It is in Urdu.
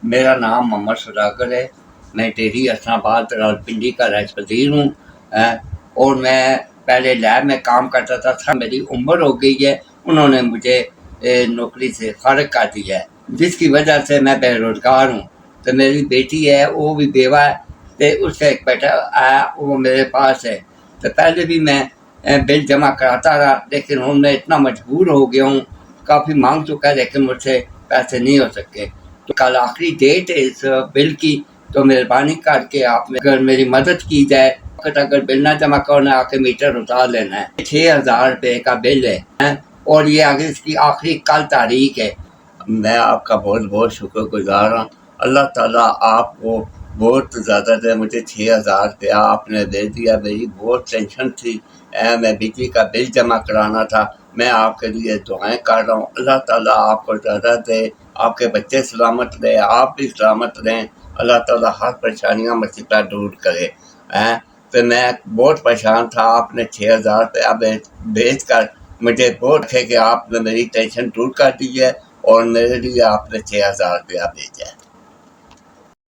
میرا نام محمد صداقت ہے، میں ٹیری اسلام آباد راولپنڈی کا رئیس وزیر ہوں، اور میں پہلے لیب میں کام کرتا تھا۔ میری عمر ہو گئی ہے، انہوں نے مجھے نوکری سے فارغ کر دیا ہے، جس کی وجہ سے میں بے روزگار ہوں۔ تو میری بیٹی ہے، وہ بھی بیوہ ہے، تو اس کا ایک بیٹا آیا، وہ میرے پاس ہے۔ تو پہلے بھی میں بل جمع کراتا رہا، لیکن ہوں میں اتنا مجبور ہو گیا ہوں، کافی مانگ چکا ہے، لیکن مجھ سے پیسے نہیں ہو سکے۔ تو کل آخری ڈیٹ ہے اس بل کی، تو مہربانی کر کے آپ نے اگر میری مدد کی جائے، اگر بل نہ جمع کرنا آ کے میٹر اتار لینا ہے۔ 6,000 روپے کا بل ہے، اور یہ آگے اس کی آخری کل تاریخ ہے۔ میں آپ کا بہت بہت شکر گزار ہوں، اللہ تعالیٰ آپ کو بہت زیادہ دے۔ مجھے 6,000 روپیہ آپ نے دے دیا، میری بہت ٹینشن تھی، میں بجلی کا بل جمع کرانا تھا۔ میں آپ کے لیے دعائیں کر رہا ہوں، اللہ تعالیٰ آپ کو زیادہ دے، آپ کے بچے سلامت رہے، آپ بھی سلامت رہیں، اللہ تعالیٰ ہر پریشانیاں مصیبت دور کرے۔ تو میں بہت پریشان تھا، آپ نے 6,000 روپیہ بھیج کر مجھے بہت ہے کہ آپ نے میری ٹینشن دور کر دی ہے، اور میرے لیے آپ نے 6,000 روپیہ بھیجا ہے۔